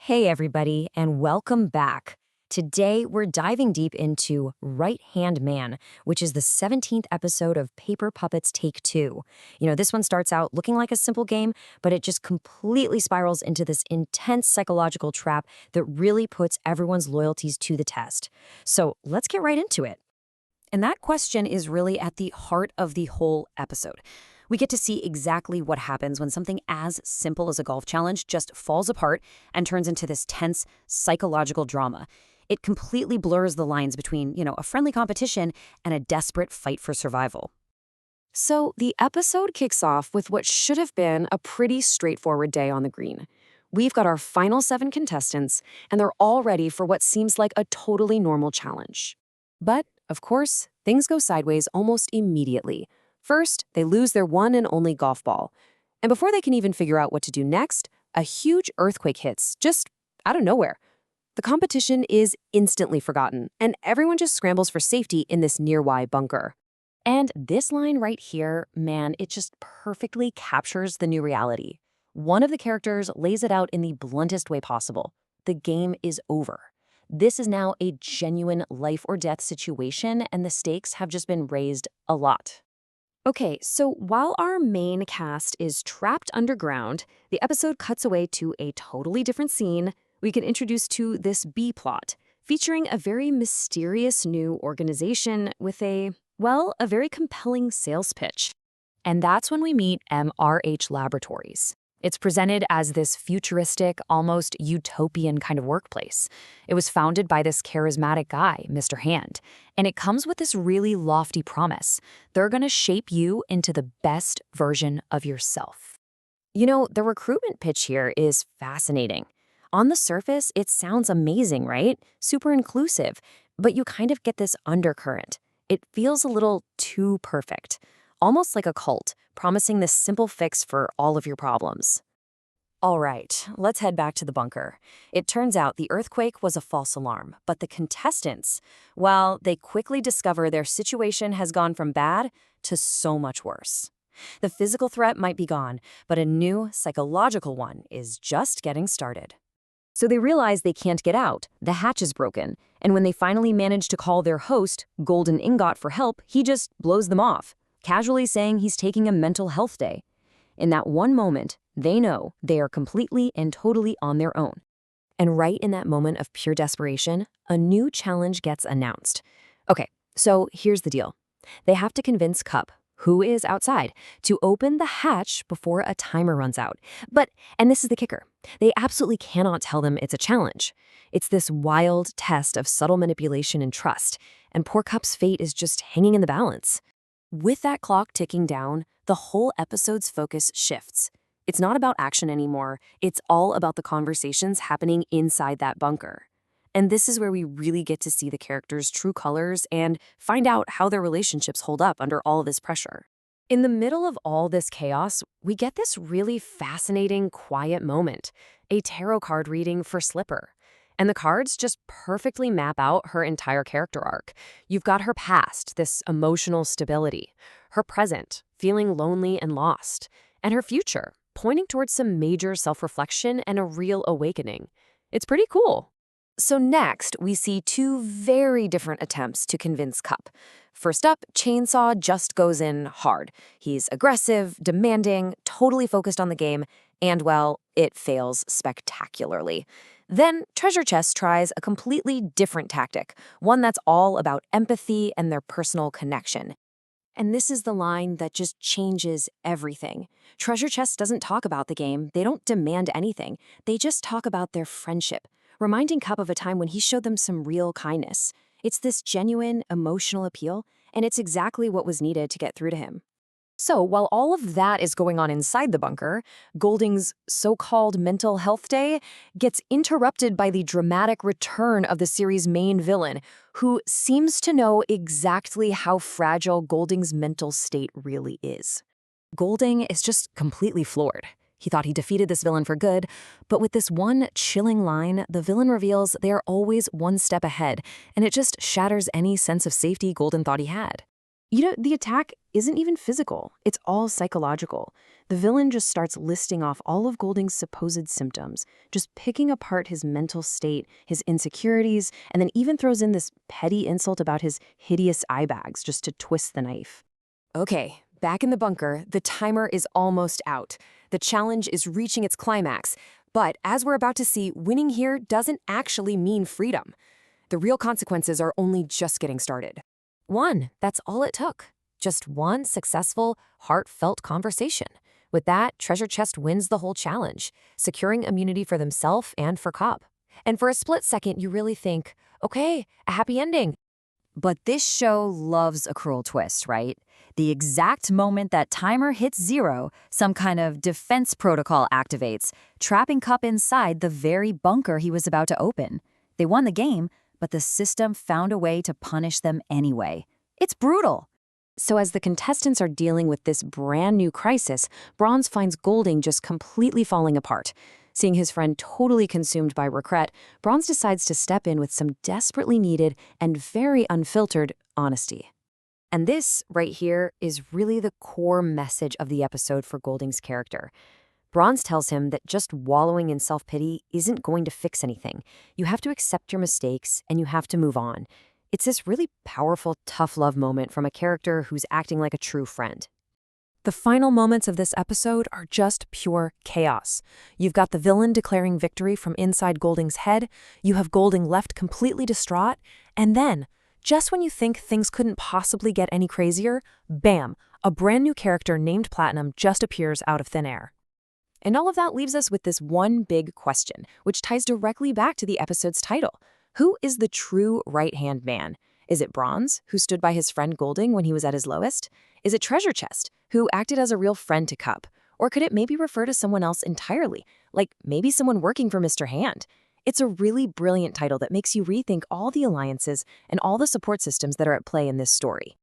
Hey, everybody, and welcome back. Today, we're diving deep into Right Hand Man, which is the 17th episode of Paper Puppets Take Two. This one starts out looking like a simple game, but it just completely spirals into this intense psychological trap that really puts everyone's loyalties to the test. So let's get right into it. And that question is really at the heart of the whole episode. We get to see exactly what happens when something as simple as a golf challenge just falls apart and turns into this tense psychological drama. It completely blurs the lines between, a friendly competition and a desperate fight for survival. So the episode kicks off with what should have been a pretty straightforward day on the green. We've got our final 7 contestants, and they're all ready for what seems like a totally normal challenge. But, of course, things go sideways almost immediately. First, they lose their one and only golf ball. And before they can even figure out what to do next, a huge earthquake hits, just out of nowhere. The competition is instantly forgotten, and everyone just scrambles for safety in this nearby bunker. And this line right here, man, it just perfectly captures the new reality. One of the characters lays it out in the bluntest way possible. The game is over. This is now a genuine life or death situation, and the stakes have just been raised a lot. Okay, so while our main cast is trapped underground, the episode cuts away to a totally different scene. We get introduced to this B-plot, featuring a very mysterious new organization with a very compelling sales pitch. And that's when we meet MRH Laboratories. It's presented as this futuristic, almost utopian kind of workplace. It was founded by this charismatic guy, Mr. Hand, and it comes with this really lofty promise. They're going to shape you into the best version of yourself. The recruitment pitch here is fascinating. On the surface, it sounds amazing, right? Super inclusive, but you kind of get this undercurrent. It feels a little too perfect. Almost like a cult, promising this simple fix for all of your problems. All right, let's head back to the bunker. It turns out the earthquake was a false alarm, but the contestants, well, they quickly discover their situation has gone from bad to so much worse. The physical threat might be gone, but a new psychological one is just getting started. So they realize they can't get out, the hatch is broken, and when they finally manage to call their host, Golden Ingot, for help, he just blows them off, casually saying he's taking a mental health day. In that one moment, they know they are completely and totally on their own. And right in that moment of pure desperation, a new challenge gets announced. Okay, so here's the deal. They have to convince Cup, who is outside, to open the hatch before a timer runs out. And this is the kicker, they absolutely cannot tell them it's a challenge. It's this wild test of subtle manipulation and trust, and poor Cup's fate is just hanging in the balance. With that clock ticking down, the whole episode's focus shifts. It's not about action anymore, it's all about the conversations happening inside that bunker. And this is where we really get to see the characters' true colors and find out how their relationships hold up under all this pressure. In the middle of all this chaos, we get this really fascinating, quiet moment, a tarot card reading for Slipper. And the cards just perfectly map out her entire character arc. You've got her past, this emotional stability, her present, feeling lonely and lost, and her future, pointing towards some major self-reflection and a real awakening. It's pretty cool. So next, we see 2 very different attempts to convince Cup. First up, Chainsaw just goes in hard. He's aggressive, demanding, totally focused on the game, and, well, it fails spectacularly. Then Treasure Chest tries a completely different tactic, one that's all about empathy and their personal connection. And this is the line that just changes everything. Treasure Chest doesn't talk about the game, they don't demand anything, they just talk about their friendship, reminding Cup of a time when he showed them some real kindness. It's this genuine, emotional appeal, and it's exactly what was needed to get through to him. So while all of that is going on inside the bunker, Golding's so-called mental health day gets interrupted by the dramatic return of the series' main villain, who seems to know exactly how fragile Golding's mental state really is. Golding is just completely floored. He thought he defeated this villain for good, but with this one chilling line, the villain reveals they are always one step ahead, and it just shatters any sense of safety Golden thought he had. The attack isn't even physical. It's all psychological. The villain just starts listing off all of Golding's supposed symptoms, just picking apart his mental state, his insecurities, and then even throws in this petty insult about his hideous eye bags just to twist the knife. Okay, back in the bunker, the timer is almost out. The challenge is reaching its climax. But as we're about to see, winning here doesn't actually mean freedom. The real consequences are only just getting started. One, that's all it took. Just one successful, heartfelt conversation. With that, Treasure Chest wins the whole challenge, securing immunity for themselves and for Cobb. And for a split second, you really think, okay, a happy ending. But this show loves a cruel twist, right? The exact moment that timer hits 0, some kind of defense protocol activates, trapping Cup inside the very bunker he was about to open. They won the game, but the system found a way to punish them anyway. It's brutal. So as the contestants are dealing with this brand new crisis, Bronze finds Golding just completely falling apart. Seeing his friend totally consumed by regret, Bronze decides to step in with some desperately needed and very unfiltered honesty. And this, right here, is really the core message of the episode for Golding's character. Bronze tells him that just wallowing in self-pity isn't going to fix anything. You have to accept your mistakes, and you have to move on. It's this really powerful, tough love moment from a character who's acting like a true friend. The final moments of this episode are just pure chaos. You've got the villain declaring victory from inside Golding's head, you have Golding left completely distraught, and then, just when you think things couldn't possibly get any crazier, bam, a brand new character named Platinum just appears out of thin air. And all of that leaves us with this one big question, which ties directly back to the episode's title. Who is the true right-hand man? Is it Bronze, who stood by his friend Golding when he was at his lowest? Is it Treasure Chest, who acted as a real friend to Cup? Or could it maybe refer to someone else entirely, like maybe someone working for Mr. Hand? It's a really brilliant title that makes you rethink all the alliances and all the support systems that are at play in this story.